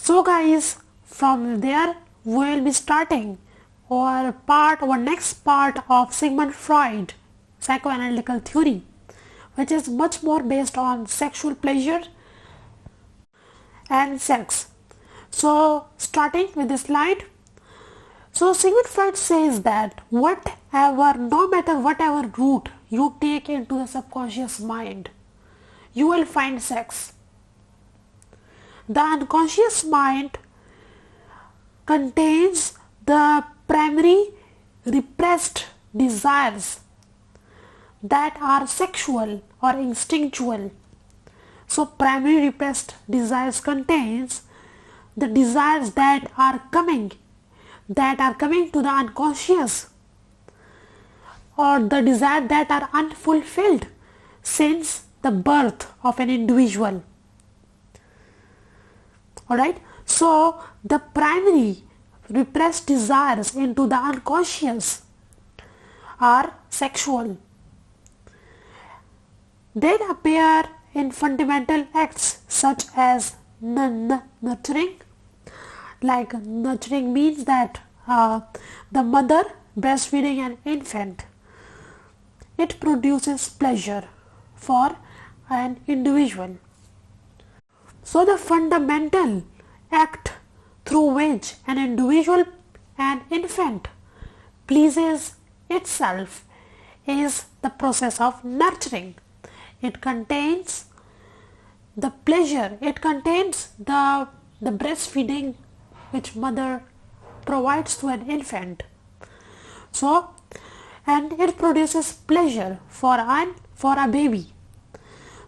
So guys, from there we will be starting our next part of Sigmund Freud psychoanalytical theory, which is much more based on sexual pleasure and sex. So starting with this slide. So Sigmund Freud says that no matter whatever route you take into the subconscious mind, you will find sex. The unconscious mind contains the primary repressed desires that are sexual or instinctual. So primary repressed desires contains the desires that are coming to the unconscious, or the desires that are unfulfilled since the birth of an individual. Alright, so the primary repressed desires into the unconscious are sexual. They appear in fundamental acts such as nurturing. Like nurturing means that the mother breastfeeding an infant, it produces pleasure for an individual. So the fundamental act through which an infant pleases itself is the process of nurturing. It contains the pleasure, it contains the breastfeeding which mother provides to an infant. So, and it produces pleasure for a baby.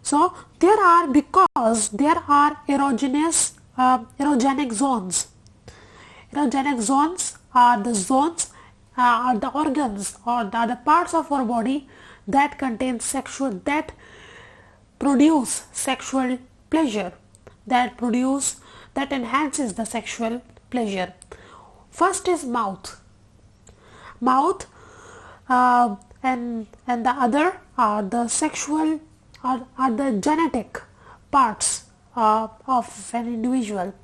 So because there are erotogenic zones. Erotogenic zones are the organs or the parts of our body that produce sexual pleasure, that enhances the sexual pleasure. First is mouth, and the other are the sexual are the genetic parts of an individual.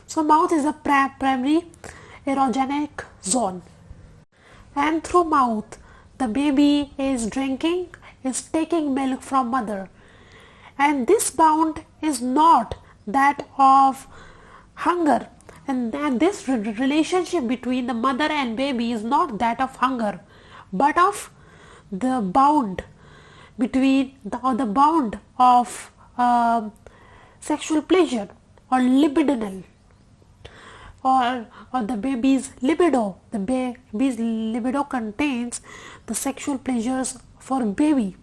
So mouth is a primary erogenic zone, and through mouth the baby is taking milk from mother, and this bound is not that of hunger, and this relationship between the mother and baby is not that of hunger, but of the bound between the bound of sexual pleasure, or libidinal, or the baby's libido. The baby's libido contains the sexual pleasures for baby.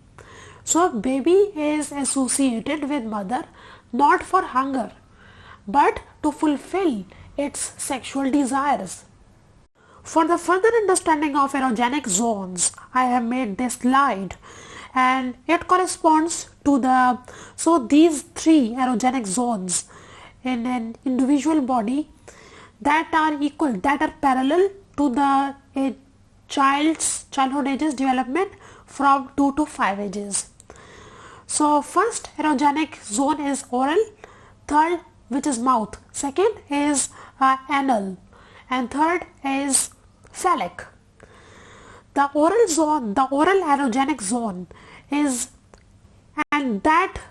So baby is associated with mother not for hunger, but to fulfill its sexual desires. For the further understanding of erogenic zones, I have made this slide, and it corresponds to these three erogenic zones in an individual body that are parallel to the childhood ages development from 2 to 5 ages. So first erogenic zone is oral, third which is mouth, second is anal, and third is phallic. The oral erogenic zone is, and that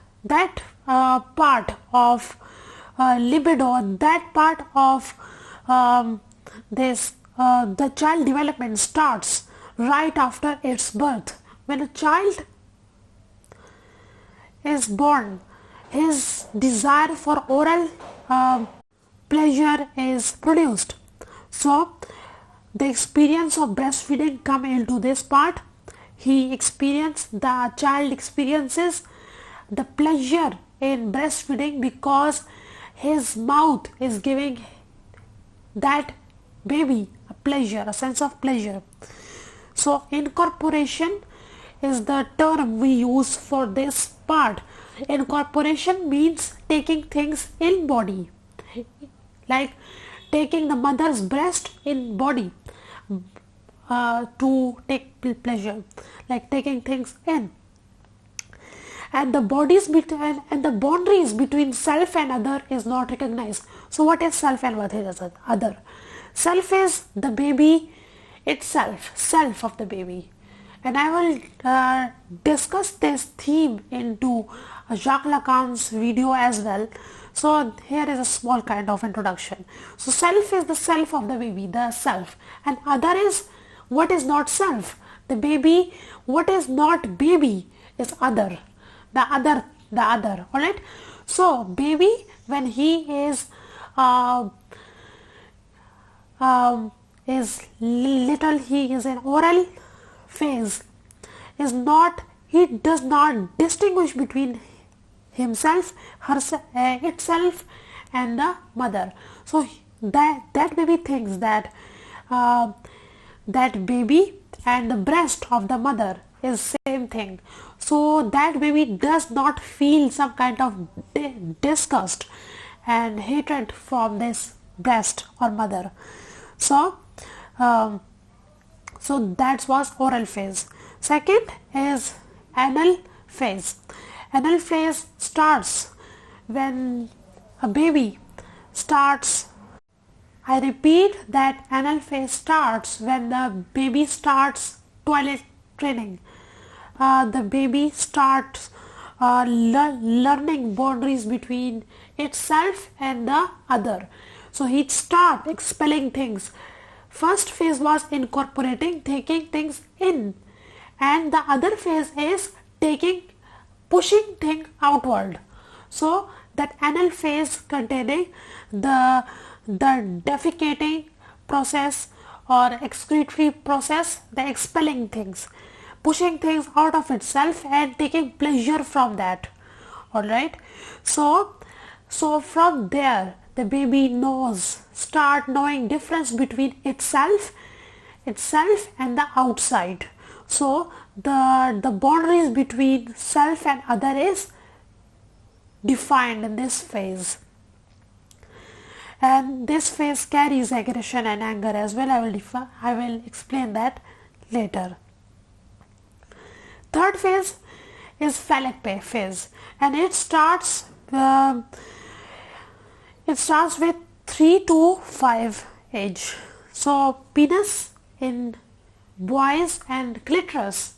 part of libido, that part of the child development starts right after its birth. When a child is born, his desire for oral pleasure is produced. So the experience of breastfeeding come into this part. The child experiences the pleasure in breastfeeding because his mouth is giving that baby a sense of pleasure. So incorporation is the term we use for this part. Incorporation means taking things in body, like taking the mother's breast in body to take pleasure, like taking things in. and the boundaries between self and other is not recognized. So what is self and what is other? Self is the baby itself, self of the baby, and I will discuss this theme into Jacques Lacan's video as well. So here is a small kind of introduction. So self is the self of the baby, the self, and other is what is not self, the baby. What is not baby is other, the other. All right. So baby, when he is little, he is in oral phase, is not, he does not distinguish between himself, herself, itself and the mother. So that baby thinks that that baby and the breast of the mother is same thing. So that baby does not feel some kind of disgust and hatred from this breast or mother. So that was oral phase. Second is anal phase. Anal phase starts when a baby starts. I repeat that anal phase starts when the baby starts toilet training. The baby starts learning boundaries between itself and the other. So he starts expelling things. First phase was incorporating, taking things in, and the other phase is pushing things outward. So that anal phase containing the defecating process or excretory process, the expelling things, pushing things out of itself and taking pleasure from that. All right. So from there the baby start knowing difference between itself and the outside. So the boundaries between self and other is defined in this phase, and this phase carries aggression and anger as well. I will explain that later. Third phase is phallic phase, and it starts with 3 to 5 age. So penis in boys and clitoris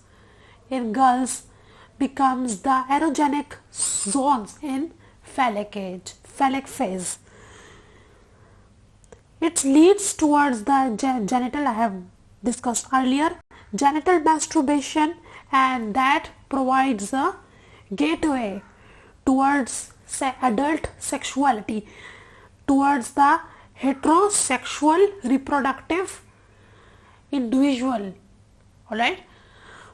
in girls becomes the erotogenic zones in phallic phase. It leads towards the genital, I have discussed earlier, genital masturbation, and that provides a gateway towards adult sexuality, towards the heterosexual reproductive individual. Alright,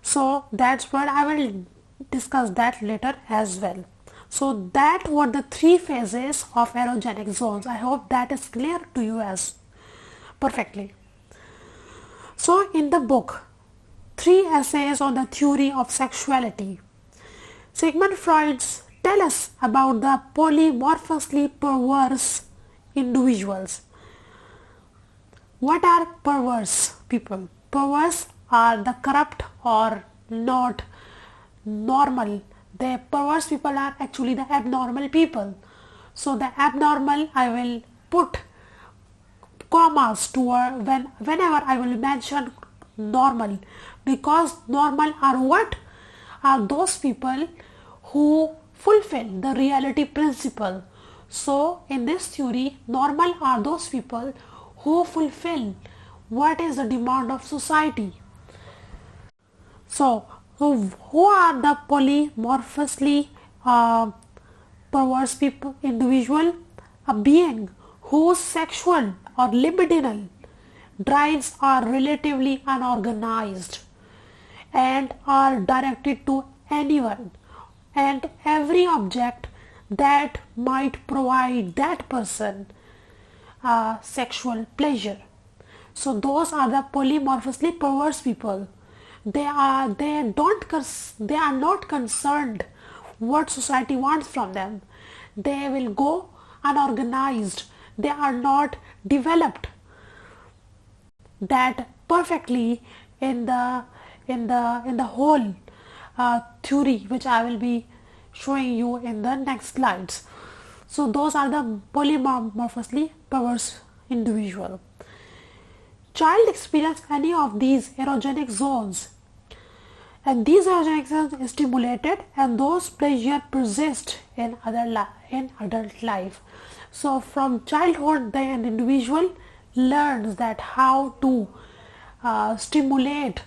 so that's what I will discuss that later as well. So that were the 3 phases of erotogenic zones. I hope that is clear to you as perfectly. So in the book 3 Essays on the Theory of Sexuality, Sigmund Freud tells us about the polymorphously perverse individuals. What are perverse people? Perverse are the corrupt or not normal. The perverse people are actually the abnormal people. So the abnormal, I will put commas to whenever I will mention normal, because normal are what? Are those people who fulfill the reality principle. So in this theory, normal are those people who fulfill what is the demand of society. So who are the polymorphously perverse people? Individual, a being whose sexual or libidinal drives are relatively unorganized and are directed to anyone and every object that might provide that person sexual pleasure. So those are the polymorphously perverse people. They are not concerned what society wants from them. They will go unorganized. They are not developed that perfectly in the whole theory which I will be showing you in the next slides. So those are the polymorphously perverse individual. Child experience any of these erotogenic zones, and these erotogenic zones is stimulated, and those pleasure persist in adult life. So from childhood, the individual learns that how to stimulate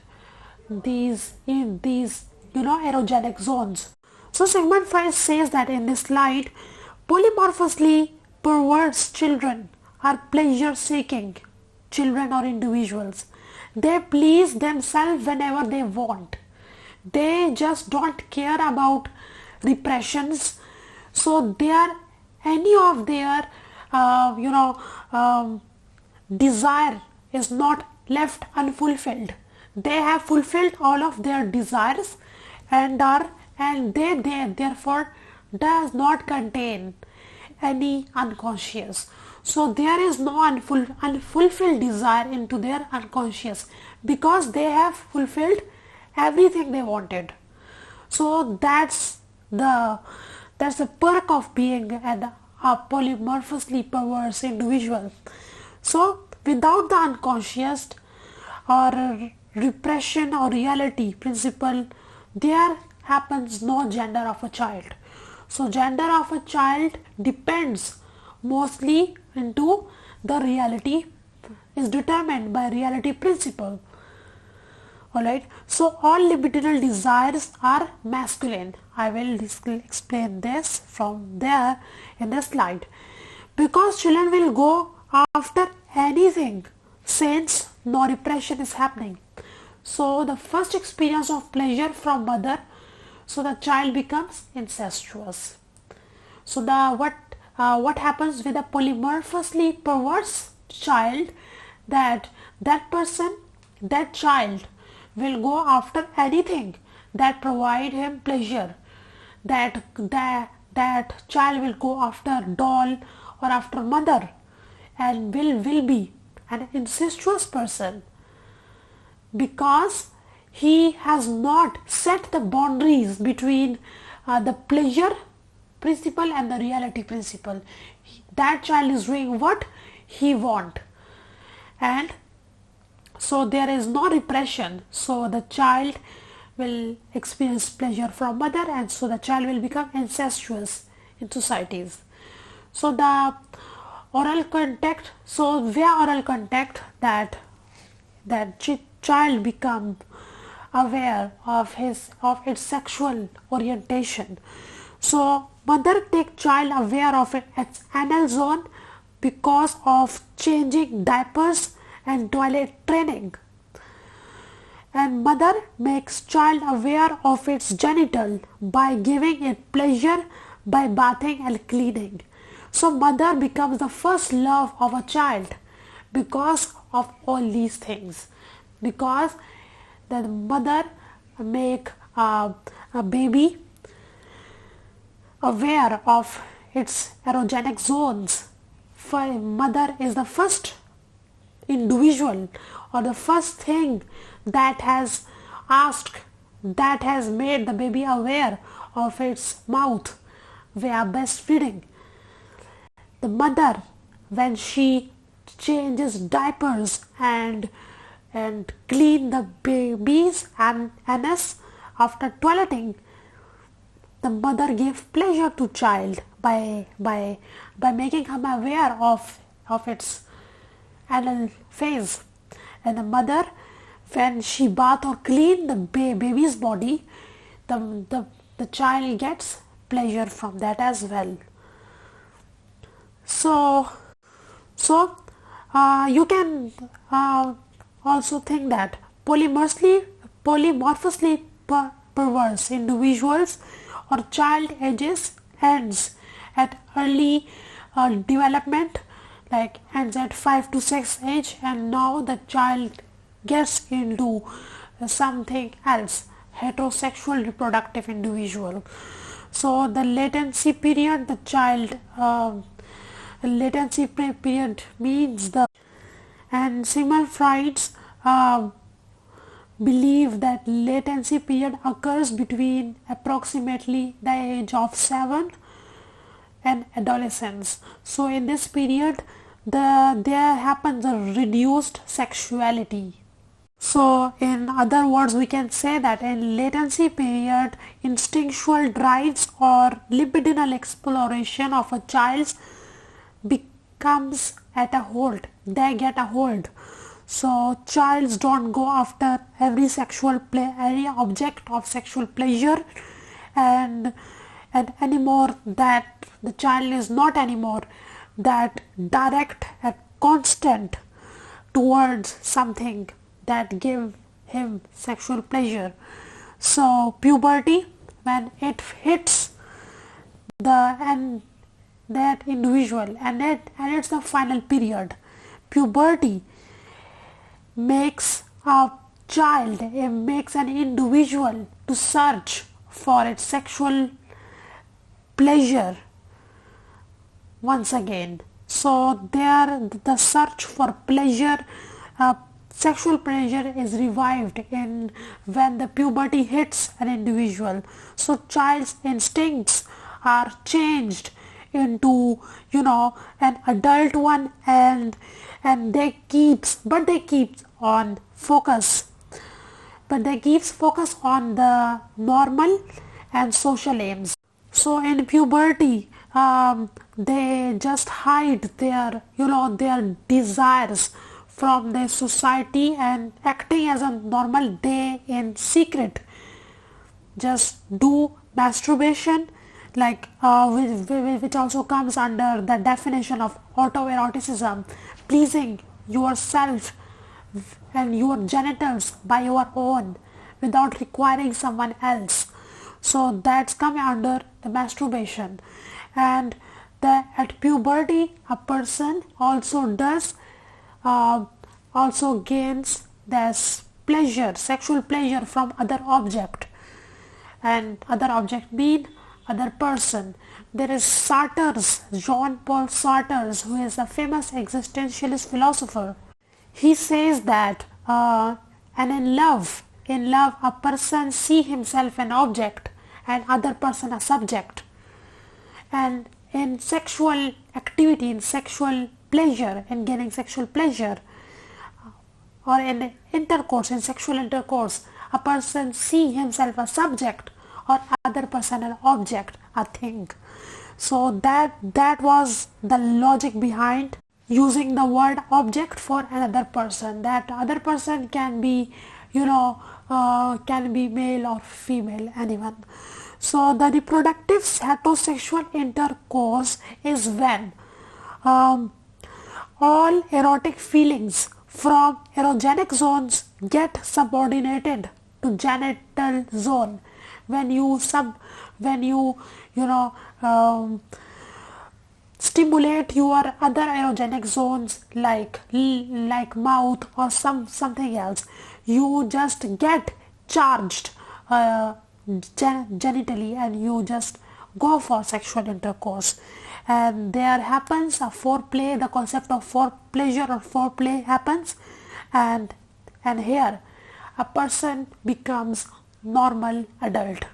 these erotogenic zones. So Sigmund Freud says that in this slide, polymorphously perverse children are pleasure-seeking children or individuals. They please themselves whenever they want. They just don't care about repressions. So any of their desire is not left unfulfilled. They have fulfilled all of their desires, and they therefore does not contain any unconscious. So there is no unfulfilled desire into their unconscious, because they have fulfilled everything they wanted. So that's the perk of being a polymorphously perverse individual. So without the unconscious or repression or reality principle, there happens no gender of a child. So gender of a child depends mostly into the reality, is determined by reality principle. Alright, so all libidinal desires are masculine. I will explain this from there in the slide. Because children will go after anything since no repression is happening. So the first experience of pleasure from mother, so the child becomes incestuous. So what happens with a polymorphously perverse child, that child will go after anything that provide him pleasure. That child will go after doll or after mother, and will be an incestuous person, because he has not set the boundaries between the pleasure principle and the reality principle. That child is doing what he want, and so there is no repression. So the child will experience pleasure from mother, and so the child will become incestuous in societies. So the oral contact, so via oral contact, that child become aware of its sexual orientation. So mother take child aware of its anal zone because of changing diapers and toilet training, and mother makes child aware of its genital by giving it pleasure by bathing and cleaning. So mother becomes the first love of a child because of all these things, because the mother make a baby aware of its erotogenic zones. Mother is the first individual or the first thing that has made the baby aware of its mouth via breastfeeding. The mother, when she changes diapers and clean the baby's anus after toileting, the mother gives pleasure to child by making him aware of its anal phase. And the mother, when she bath or clean the baby's body, the child gets pleasure from that as well. So you can also think that polymorphously perverse individuals or child ages ends at early development, like ends at 5 to 6 age, and now the child gets into something else, heterosexual reproductive individual. So the latency period, the child latency period means and Sigmund Freud's believe that latency period occurs between approximately the age of 7 and adolescence. So in this period there happens a reduced sexuality. So in other words, we can say that in latency period, instinctual drives or libidinal exploration of a child becomes at a hold. They get a hold. So childs don't go after every object of sexual pleasure, and anymore, that the child is not anymore that direct and constant towards something that give him sexual pleasure. So puberty, when it hits that individual, and it's the final period. Puberty makes a child, it makes an individual to search for its sexual pleasure once again. So there, the search for pleasure, sexual pleasure is revived in when the puberty hits an individual. So child's instincts are changed into an adult one, and they keeps on focus on the normal and social aims. So in puberty, they just hide their desires from the society and acting as a normal. They in secret just do masturbation, like which also comes under the definition of autoeroticism, pleasing yourself and your genitals by your own without requiring someone else. So that's coming under the masturbation. And at puberty, a person also gains this pleasure, sexual pleasure from other object, and other object mean other person. There is Sartre's, Jean-Paul Sartre, who is a famous existentialist philosopher. He says that and in love a person see himself an object and other person a subject. And in sexual activity, in sexual pleasure, in getting sexual pleasure, or in intercourse, in sexual intercourse, a person see himself a subject or other person an object, a thing. So that was the logic behind using the word object for another person. That other person can be can be male or female, anyone. So the reproductive heterosexual intercourse is when all erotic feelings from erotogenic zones get subordinated to genital zone. When you stimulate your other erotogenic zones like mouth or something else, you just get charged genitally, and you just go for sexual intercourse, and there happens a foreplay. The concept of pleasure or foreplay happens, and here a person becomes normal adult.